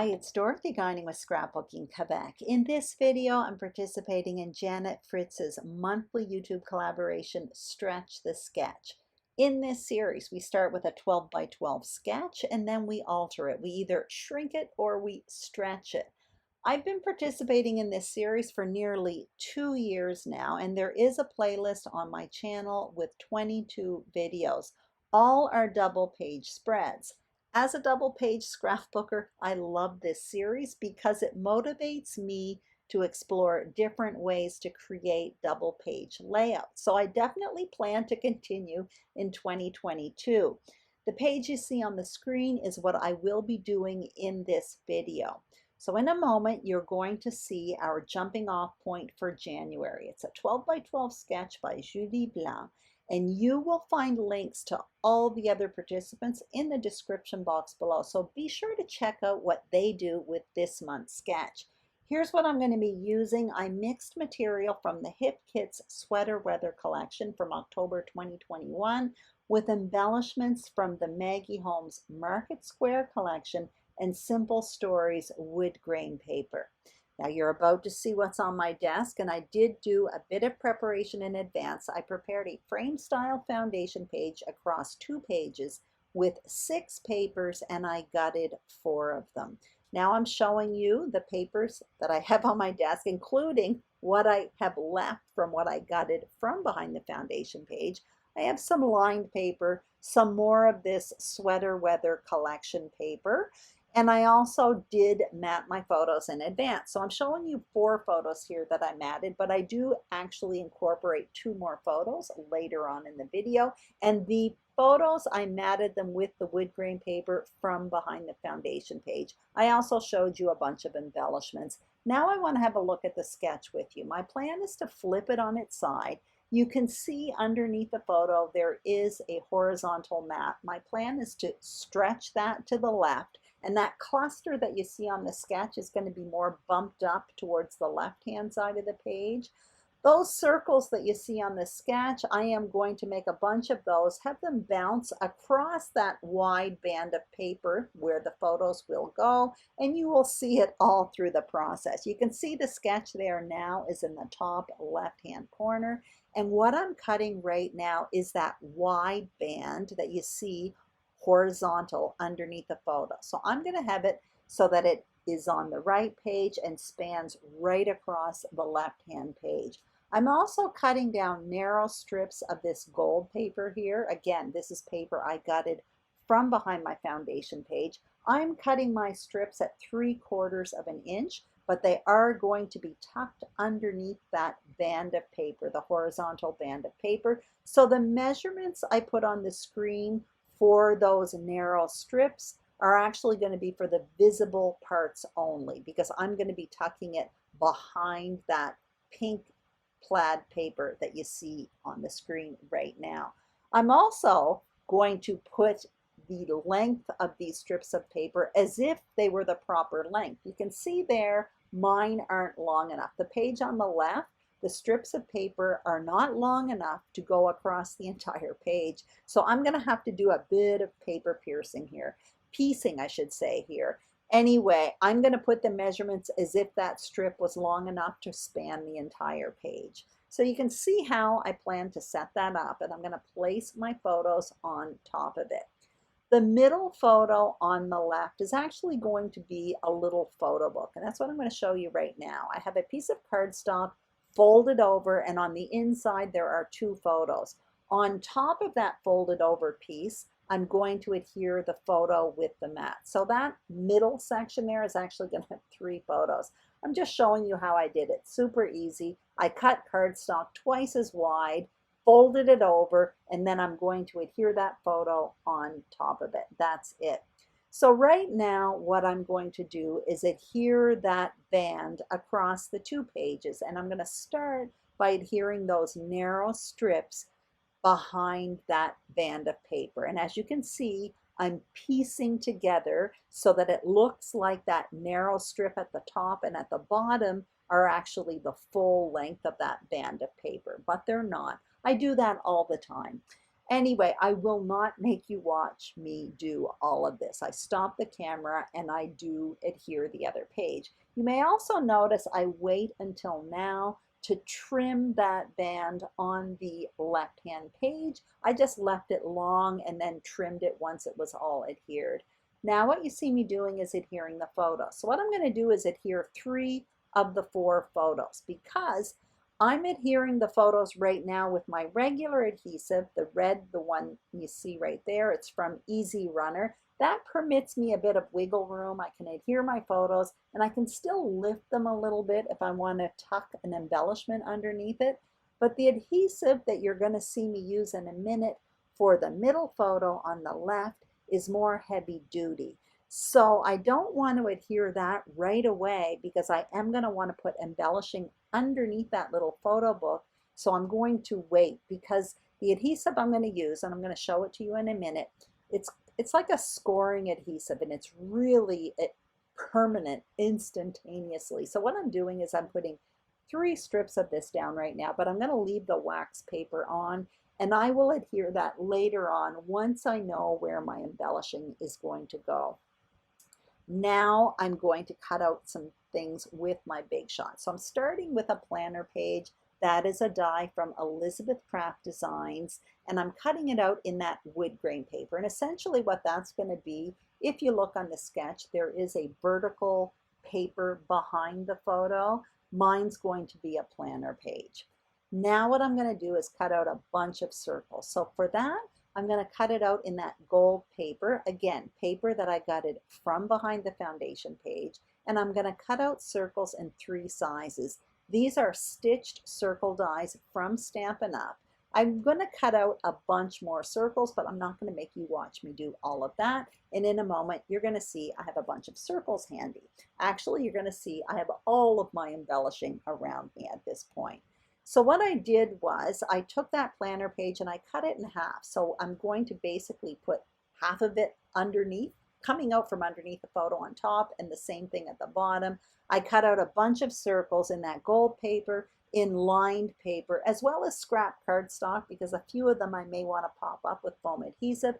Hi, it's Dorothy Guining with Scrapbooking Quebec. In this video, I'm participating in Janet Fritz's monthly YouTube collaboration, Stretch the Sketch. In this series, we start with a 12 by 12 sketch and then we alter it. We either shrink it or we stretch it. I've been participating in this series for nearly 2 years now, and there is a playlist on my channel with 22 videos. All are double page spreads. As a double page scrapbooker, I love this series because it motivates me to explore different ways to create double page layouts. So I definitely plan to continue in 2022. The page you see on the screen is what I will be doing in this video. So in a moment, you're going to see our jumping off point for January. It's a 12 by 12 sketch by Julie Blanc, and you will find links to all the other participants in the description box below. So be sure to check out what they do with this month's sketch. Here's what I'm going to be using. I mixed material from the Hip Kits Sweater Weather collection from October 2021 with embellishments from the Maggie Holmes Market Square collection and Simple Stories wood grain paper. Now you're about to see what's on my desk, and I did do a bit of preparation in advance. I prepared a frame style foundation page across 2 pages with 6 papers, and I gutted 4 of them. Now I'm showing you the papers that I have on my desk, including what I have left from what I gutted from behind the foundation page. I have some lined paper, some more of this Sweater Weather collection paper, and I also did mat my photos in advance. So I'm showing you 4 photos here that I matted, but I do actually incorporate 2 more photos later on in the video. And the photos, I matted them with the wood grain paper from behind the foundation page. I also showed you a bunch of embellishments. Now I want to have a look at the sketch with you. My plan is to flip it on its side. You can see underneath the photo there is a horizontal mat. My plan is to stretch that to the left, and that cluster that you see on the sketch is going to be more bumped up towards the left-hand side of the page. Those circles that you see on the sketch, I am going to make a bunch of those, have them bounce across that wide band of paper where the photos will go, and you will see it all through the process. You can see the sketch there now is in the top left-hand corner, and what I'm cutting right now is that wide band that you see horizontal underneath the photo. So I'm going to have it so that it is on the right page and spans right across the left-hand page. I'm also cutting down narrow strips of this gold paper here. Again, this is paper I gutted from behind my foundation page. I'm cutting my strips at 3/4 of an inch, but they are going to be tucked underneath that band of paper, the horizontal band of paper. So the measurements I put on the screen for those narrow strips are actually going to be for the visible parts only, because I'm going to be tucking it behind that pink plaid paper that you see on the screen right now. I'm also going to put the length of these strips of paper as if they were the proper length. You can see there mine aren't long enough. The page on the left, the strips of paper are not long enough to go across the entire page. So I'm going to have to do a bit of paper piecing, I should say here. Anyway, I'm going to put the measurements as if that strip was long enough to span the entire page. So you can see how I plan to set that up, and I'm going to place my photos on top of it. The middle photo on the left is actually going to be a little photo book, and that's what I'm going to show you right now. I have a piece of cardstock folded over, and on the inside there are 2 photos. On top of that folded over piece, I'm going to adhere the photo with the mat. So that middle section there is actually going to have 3 photos. I'm just showing you how I did it. Super easy. I cut cardstock twice as wide, folded it over, and then I'm going to adhere that photo on top of it. That's it. So right now what I'm going to do is adhere that band across the 2 pages, and I'm going to start by adhering those narrow strips behind that band of paper. And as you can see, I'm piecing together so that it looks like that narrow strip at the top and at the bottom are actually the full length of that band of paper, but they're not. I do that all the time. Anyway, I will not make you watch me do all of this. I stop the camera and I do adhere the other page. You may also notice I wait until now to trim that band on the left-hand page. I just left it long and then trimmed it once it was all adhered. Now what you see me doing is adhering the photo. So what I'm going to do is adhere 3 of the 4 photos because I'm adhering the photos right now with my regular adhesive, the red, the one you see right there. It's from Easy Runner. That permits me a bit of wiggle room. I can adhere my photos and I can still lift them a little bit if I want to tuck an embellishment underneath it. But the adhesive that you're going to see me use in a minute for the middle photo on the left is more heavy duty. So I don't want to adhere that right away because I am going to want to put embellishing underneath that little photo book. So I'm going to wait because the adhesive I'm going to use, and I'm going to show it to you in a minute, it's like a scoring adhesive and it's really permanent instantaneously. So what I'm doing is I'm putting 3 strips of this down right now, but I'm going to leave the wax paper on and I will adhere that later on once I know where my embellishing is going to go. Now I'm going to cut out some things with my Big Shot. So I'm starting with a planner page. That is a die from Elizabeth Craft Designs, and I'm cutting it out in that wood grain paper. And essentially what that's going to be, if you look on the sketch, there is a vertical paper behind the photo. Mine's going to be a planner page. Now what I'm going to do is cut out a bunch of circles. So for that, I'm going to cut it out in that gold paper, again, paper that I got it from behind the foundation page, and I'm going to cut out circles in 3 sizes. These are stitched circle dies from Stampin' Up. I'm going to cut out a bunch more circles, but I'm not going to make you watch me do all of that. And in a moment, you're going to see I have a bunch of circles handy. Actually, you're going to see I have all of my embellishing around me at this point. So what I did was I took that planner page and I cut it in half. So I'm going to basically put half of it underneath, coming out from underneath the photo on top, and the same thing at the bottom. I cut out a bunch of circles in that gold paper, in lined paper, as well as scrap cardstock, because a few of them I may want to pop up with foam adhesive.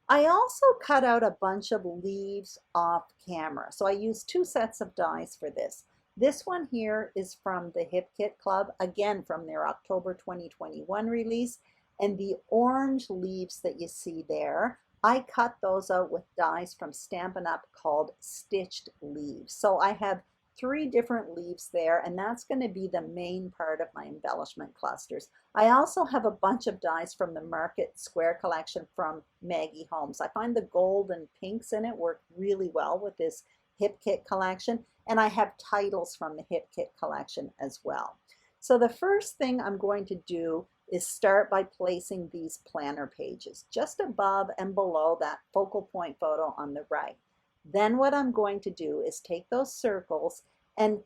I also cut out a bunch of leaves off camera. So I used 2 sets of dies for this. This one here is from the Hip Kit Club, again from their October 2021 release, and the orange leaves that you see there, I cut those out with dies from Stampin' Up called Stitched Leaves. So I have 3 different leaves there, and that's going to be the main part of my embellishment clusters. I also have a bunch of dies from the Market Square collection from Maggie Holmes. I find the gold and pinks in it work really well with this Hip Kit collection, and I have titles from the Hip Kit collection as well. So the first thing I'm going to do is start by placing these planner pages just above and below that focal point photo on the right. Then what I'm going to do is take those circles and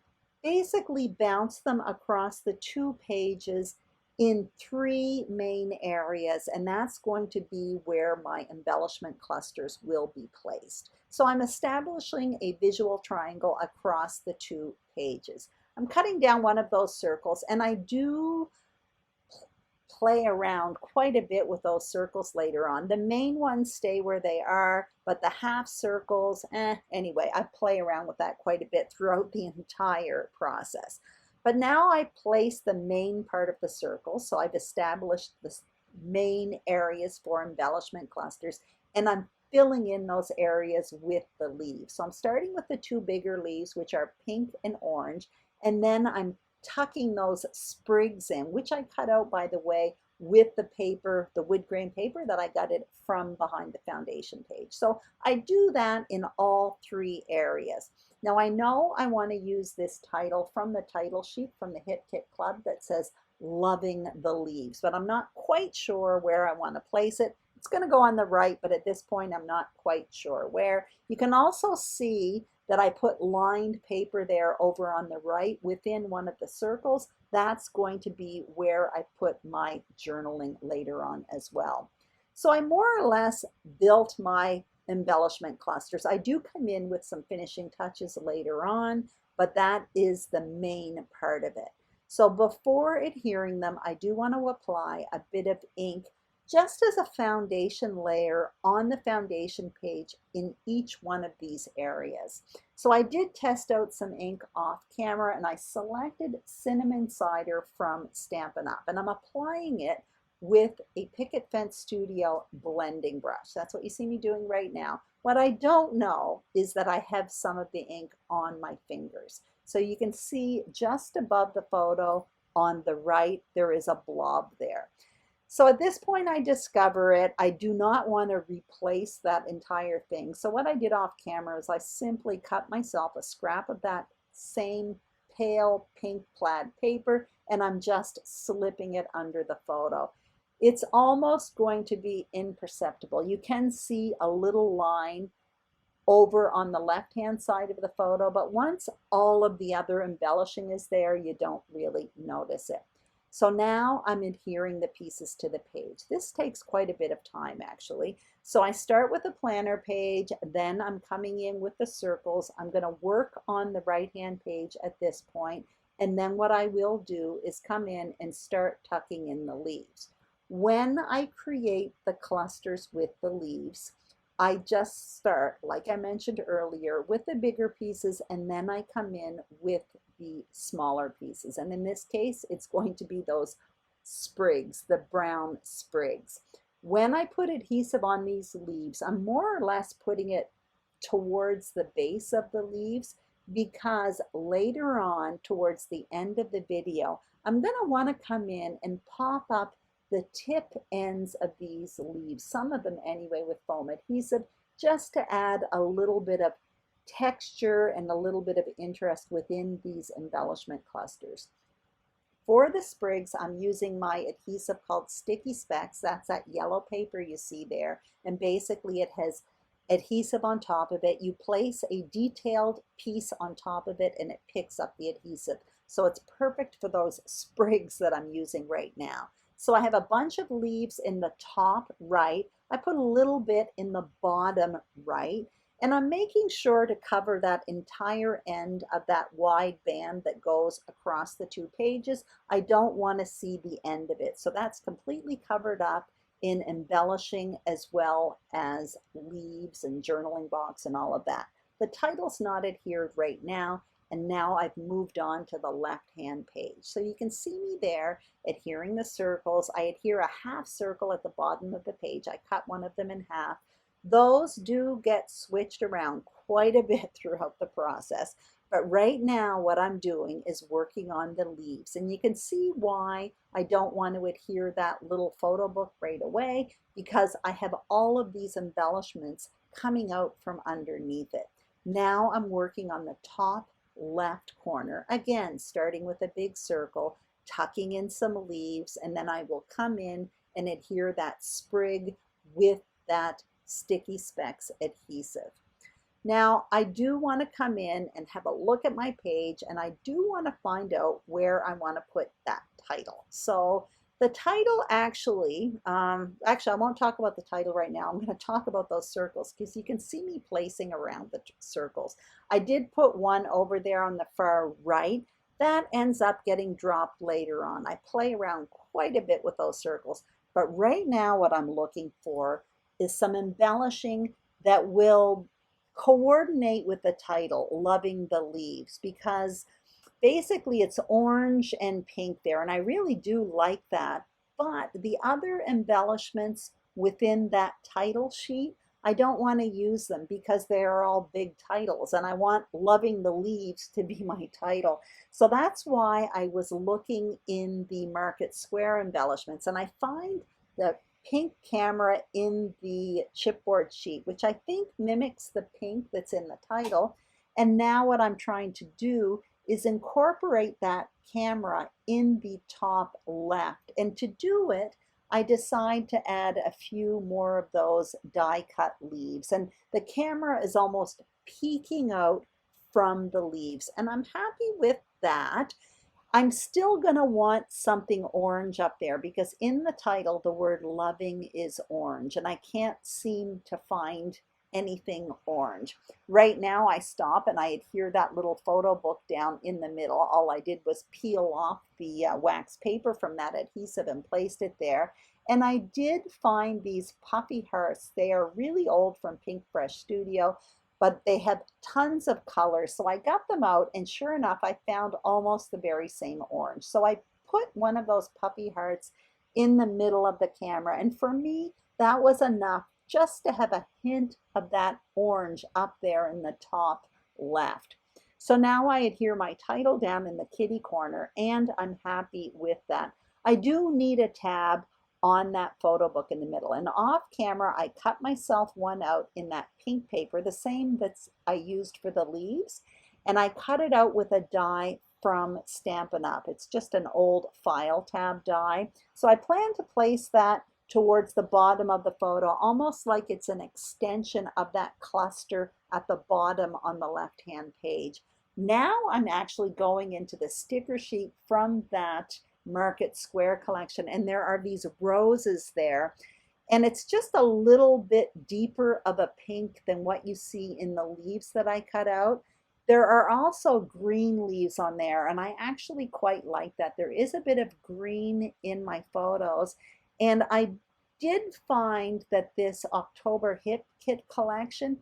basically bounce them across the 2 pages in 3 main areas, and that's going to be where my embellishment clusters will be placed. So I'm establishing a visual triangle across the 2 pages. I'm cutting down one of those circles, and I do play around quite a bit with those circles later on. The main ones stay where they are, but the half circles, anyway, I play around with that quite a bit throughout the entire process. But now I place the main part of the circle, so I've established the main areas for embellishment clusters, and I'm filling in those areas with the leaves. So I'm starting with the 2 bigger leaves, which are pink and orange, and then I'm tucking those sprigs in, which I cut out, by the way, with the paper, the wood grain paper that I got it from behind the foundation page. So I do that in all 3 areas. Now I know I want to use this title from the title sheet from the Hip Kit Club that says Loving the Leaves, but I'm not quite sure where I want to place it. It's going to go on the right, but at this point I'm not quite sure where. You can also see that I put lined paper there over on the right within one of the circles. That's going to be where I put my journaling later on as well. So I more or less built my embellishment clusters. I do come in with some finishing touches later on, but that is the main part of it. So before adhering them, I do want to apply a bit of ink just as a foundation layer on the foundation page in each one of these areas. So I did test out some ink off camera, and I selected Cinnamon Cider from Stampin' Up, and I'm applying it with a Picket Fence Studio blending brush. That's what you see me doing right now. What I don't know is that I have some of the ink on my fingers. So you can see just above the photo on the right, there is a blob there. So at this point I discover it. I do not want to replace that entire thing. So what I did off camera is I simply cut myself a scrap of that same pale pink plaid paper, and I'm just slipping it under the photo. It's almost going to be imperceptible. You can see a little line over on the left-hand side of the photo, but once all of the other embellishing is there, you don't really notice it. So now I'm adhering the pieces to the page. This takes quite a bit of time, actually. So I start with the planner page, then I'm coming in with the circles. I'm going to work on the right-hand page at this point, and then what I will do is come in and start tucking in the leaves. When I create the clusters with the leaves, I just start, like I mentioned earlier, with the bigger pieces, and then I come in with the smaller pieces. And in this case, it's going to be those sprigs, the brown sprigs. When I put adhesive on these leaves, I'm more or less putting it towards the base of the leaves, because later on, towards the end of the video, I'm going to want to come in and pop up the tip ends of these leaves, some of them anyway, with foam adhesive, just to add a little bit of texture and a little bit of interest within these embellishment clusters. For the sprigs, I'm using my adhesive called Sticky Specs. That's that yellow paper you see there, and basically it has adhesive on top of it. You place a detailed piece on top of it and it picks up the adhesive. So it's perfect for those sprigs that I'm using right now. So I have a bunch of leaves in the top right. I put a little bit in the bottom right, and I'm making sure to cover that entire end of that wide band that goes across the two pages. I don't want to see the end of it. So that's completely covered up in embellishing, as well as leaves and journaling box and all of that. The title's not adhered right now, and now I've moved on to the left-hand page. So you can see me there adhering the circles. I adhere a half circle at the bottom of the page. I cut one of them in half. Those do get switched around quite a bit throughout the process. But right now what I'm doing is working on the leaves. And you can see why I don't want to adhere that little photo book right away, because I have all of these embellishments coming out from underneath it. Now I'm working on the top left corner, again starting with a big circle, tucking in some leaves, and then I will come in and adhere that sprig with that Sticky Specs adhesive. Now I do want to come in and have a look at my page, and I do want to find out where I want to put that title. So the title actually I won't talk about the title right now. I'm going to talk about those circles, because you can see me placing around the circles. I did put one over there on the far right. That ends up getting dropped later on. I play around quite a bit with those circles. But right now what I'm looking for is some embellishing that will coordinate with the title, Loving the Leaves, because basically it's orange and pink there, and I really do like that. But the other embellishments within that title sheet, I don't want to use them because they are all big titles, and I want Loving the Leaves to be my title. So that's why I was looking in the Market Square embellishments, and I find the pink camera in the chipboard sheet, which I think mimics the pink that's in the title. And now what I'm trying to do is incorporate that camera in the top left. And to do it, I decide to add a few more of those die cut leaves. And the camera is almost peeking out from the leaves. And I'm happy with that. I'm still going to want something orange up there, because in the title the word loving is orange, and I can't seem to find anything orange. Right now I stop and I adhere that little photo book down in the middle. All I did was peel off the wax paper from that adhesive and placed it there. And I did find these puffy hearts. They are really old from Pink Fresh Studio, but they have tons of colors. So I got them out, and sure enough, I found almost the very same orange. So I put one of those puppy hearts in the middle of the camera. And for me, that was enough just to have a hint of that orange up there in the top left. So now I adhere my title down in the kitty corner, and I'm happy with that. I do need a tab on that photo book in the middle. And off camera, I cut myself one out in that pink paper, the same that's I used for the leaves. And I cut it out with a die from Stampin' Up. It's just an old file tab die. So I plan to place that towards the bottom of the photo, almost like it's an extension of that cluster at the bottom on the left-hand page. Now I'm actually going into the sticker sheet from that Market Square collection, and there are these roses there, and it's just a little bit deeper of a pink than what you see in the leaves that I cut out. There are also green leaves on there, and I actually quite like that. There is a bit of green in my photos, and I did find that this October Hip Kit collection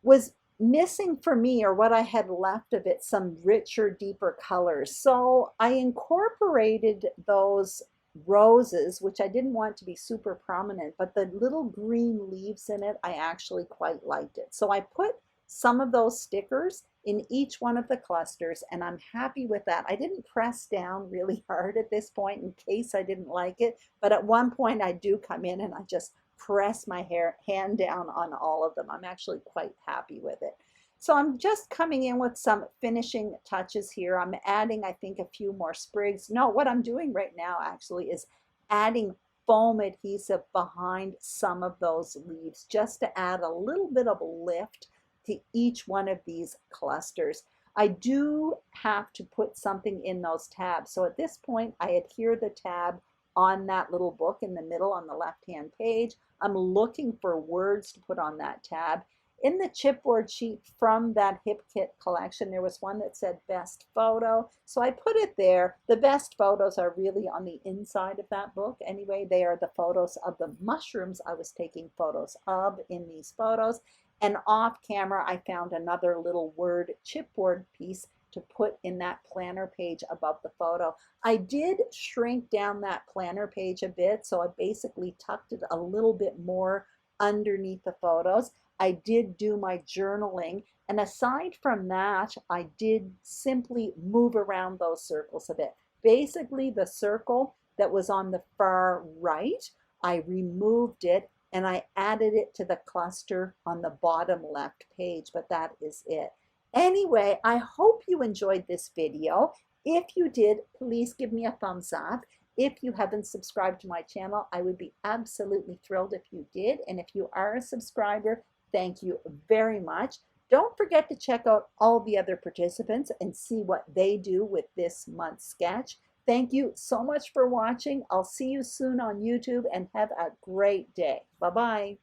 was missing for me, or what I had left of it, some richer, deeper colors. So I incorporated those roses, which I didn't want to be super prominent, but the little green leaves in it, I actually quite liked it. So I put some of those stickers in each one of the clusters, and I'm happy with that. I didn't press down really hard at this point in case I didn't like it, but at one point I do come in and I just press my hand down on all of them. I'm actually quite happy with it. So I'm just coming in with some finishing touches here. I'm adding, I think, a few more sprigs. No, what I'm doing right now actually is adding foam adhesive behind some of those leaves just to add a little bit of lift to each one of these clusters. I do have to put something in those tabs. So at this point, I adhere the tab on that little book in the middle on the left-hand page. I'm looking for words to put on that tab. In the chipboard sheet from that Hip Kit collection, there was one that said best photo. So I put it there. The best photos are really on the inside of that book. Anyway, they are the photos of the mushrooms I was taking photos of in these photos. And off camera, I found another little word chipboard piece to put in that planner page above the photo. I did shrink down that planner page a bit, so I basically tucked it a little bit more underneath the photos. I did do my journaling, and aside from that, I did simply move around those circles a bit. Basically, the circle that was on the far right, I removed it and I added it to the cluster on the bottom left page, but that is it. Anyway, I hope you enjoyed this video. If you did, please give me a thumbs up. If you haven't subscribed to my channel, I would be absolutely thrilled if you did. And if you are a subscriber, thank you very much. Don't forget to check out all the other participants and see what they do with this month's sketch. Thank you so much for watching. I'll see you soon on YouTube, and have a great day. Bye-bye.